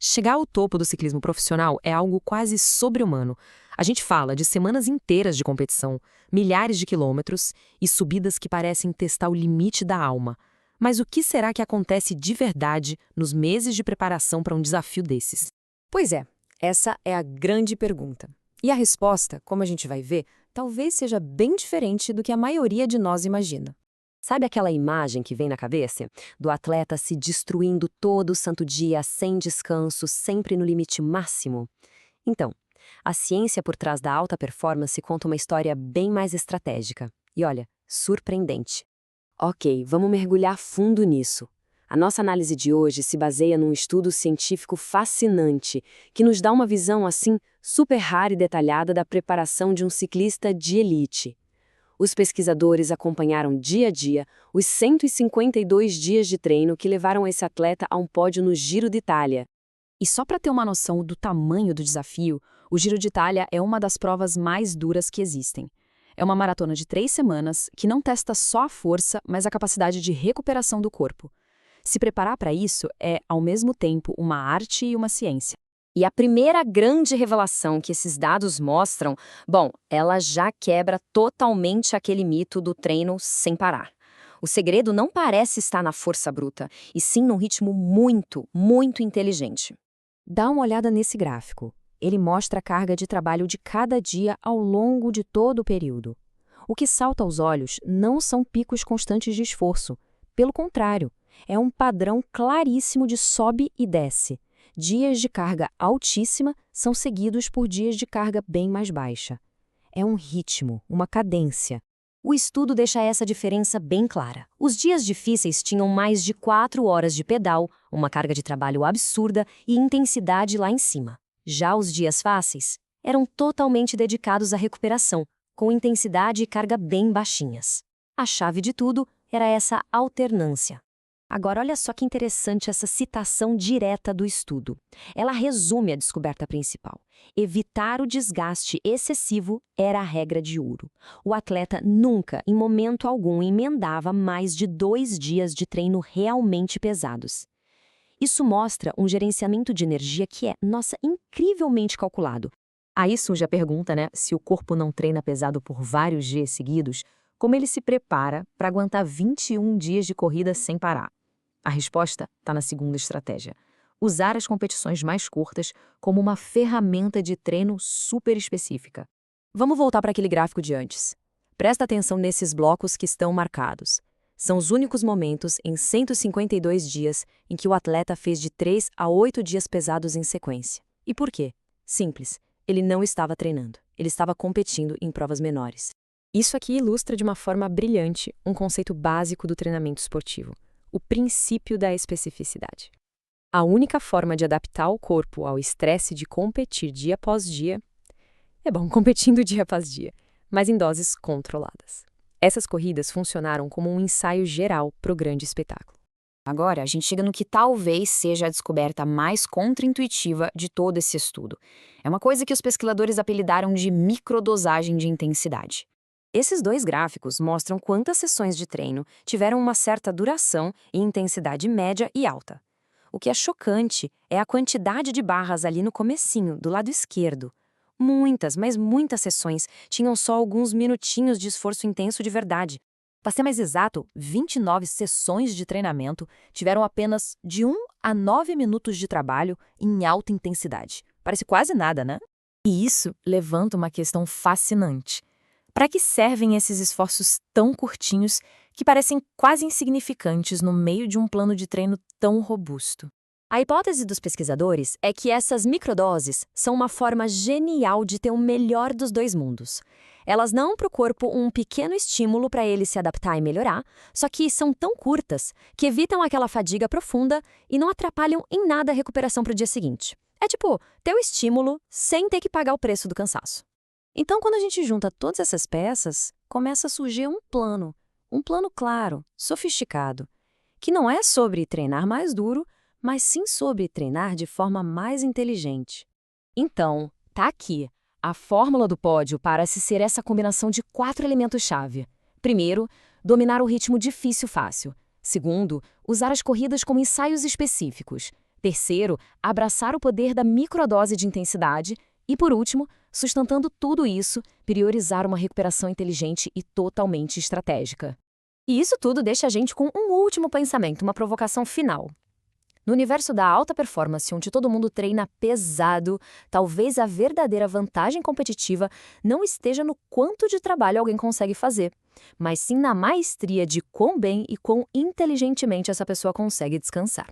Chegar ao topo do ciclismo profissional é algo quase sobre-humano. A gente fala de semanas inteiras de competição, milhares de quilômetros e subidas que parecem testar o limite da alma. Mas o que será que acontece de verdade nos meses de preparação para um desafio desses? Pois é, essa é a grande pergunta. E a resposta, como a gente vai ver, talvez seja bem diferente do que a maioria de nós imagina. Sabe aquela imagem que vem na cabeça? Do atleta se destruindo todo santo dia, sem descanso, sempre no limite máximo? Então, a ciência por trás da alta performance conta uma história bem mais estratégica. E olha, surpreendente. Ok, vamos mergulhar fundo nisso. A nossa análise de hoje se baseia num estudo científico fascinante, que nos dá uma visão, assim, super rara e detalhada da preparação de um ciclista de elite. Os pesquisadores acompanharam dia a dia os 152 dias de treino que levaram esse atleta a um pódio no Giro de Itália. E só para ter uma noção do tamanho do desafio, o Giro de Itália é uma das provas mais duras que existem. É uma maratona de 3 semanas que não testa só a força, mas a capacidade de recuperação do corpo. Se preparar para isso é, ao mesmo tempo, uma arte e uma ciência. E a primeira grande revelação que esses dados mostram, bom, ela já quebra totalmente aquele mito do treino sem parar. O segredo não parece estar na força bruta, e sim num ritmo muito, muito inteligente. Dá uma olhada nesse gráfico. Ele mostra a carga de trabalho de cada dia ao longo de todo o período. O que salta aos olhos não são picos constantes de esforço. Pelo contrário, é um padrão claríssimo de sobe e desce. Dias de carga altíssima são seguidos por dias de carga bem mais baixa. É um ritmo, uma cadência. O estudo deixa essa diferença bem clara. Os dias difíceis tinham mais de 4 horas de pedal, uma carga de trabalho absurda e intensidade lá em cima. Já os dias fáceis eram totalmente dedicados à recuperação, com intensidade e carga bem baixinhas. A chave de tudo era essa alternância. Agora, olha só que interessante essa citação direta do estudo. Ela resume a descoberta principal. Evitar o desgaste excessivo era a regra de ouro. O atleta nunca, em momento algum, emendava mais de 2 dias de treino realmente pesados. Isso mostra um gerenciamento de energia que é, nossa, incrivelmente calculado. Aí surge a pergunta, né? Se o corpo não treina pesado por vários dias seguidos, como ele se prepara para aguentar 21 dias de corrida sem parar? A resposta está na segunda estratégia. Usar as competições mais curtas como uma ferramenta de treino super específica. Vamos voltar para aquele gráfico de antes. Presta atenção nesses blocos que estão marcados. São os únicos momentos em 152 dias em que o atleta fez de 3 a 8 dias pesados em sequência. E por quê? Simples. Ele não estava treinando. Ele estava competindo em provas menores. Isso aqui ilustra de uma forma brilhante um conceito básico do treinamento esportivo. O princípio da especificidade. A única forma de adaptar o corpo ao estresse de competir dia após dia competindo dia após dia, mas em doses controladas. Essas corridas funcionaram como um ensaio geral para o grande espetáculo. Agora, a gente chega no que talvez seja a descoberta mais contraintuitiva de todo esse estudo. É uma coisa que os pesquisadores apelidaram de microdosagem de intensidade. Esses 2 gráficos mostram quantas sessões de treino tiveram uma certa duração e intensidade média e alta. O que é chocante é a quantidade de barras ali no comecinho, do lado esquerdo. Muitas, mas muitas sessões tinham só alguns minutinhos de esforço intenso de verdade. Para ser mais exato, 29 sessões de treinamento tiveram apenas de 1 a 9 minutos de trabalho em alta intensidade. Parece quase nada, né? E isso levanta uma questão fascinante. Para que servem esses esforços tão curtinhos que parecem quase insignificantes no meio de um plano de treino tão robusto? A hipótese dos pesquisadores é que essas microdoses são uma forma genial de ter o melhor dos 2 mundos. Elas dão para o corpo um pequeno estímulo para ele se adaptar e melhorar, só que são tão curtas que evitam aquela fadiga profunda e não atrapalham em nada a recuperação para o dia seguinte. É tipo, ter o estímulo sem ter que pagar o preço do cansaço. Então, quando a gente junta todas essas peças, começa a surgir um plano claro, sofisticado, que não é sobre treinar mais duro, mas sim sobre treinar de forma mais inteligente. Então, tá aqui. A fórmula do pódio parece ser essa combinação de 4 elementos-chave. Primeiro, dominar o ritmo difícil fácil. Segundo, usar as corridas como ensaios específicos. Terceiro, abraçar o poder da microdose de intensidade. E, por último, sustentando tudo isso, priorizar uma recuperação inteligente e totalmente estratégica. E isso tudo deixa a gente com um último pensamento, uma provocação final. No universo da alta performance, onde todo mundo treina pesado, talvez a verdadeira vantagem competitiva não esteja no quanto de trabalho alguém consegue fazer, mas sim na maestria de quão bem e quão inteligentemente essa pessoa consegue descansar.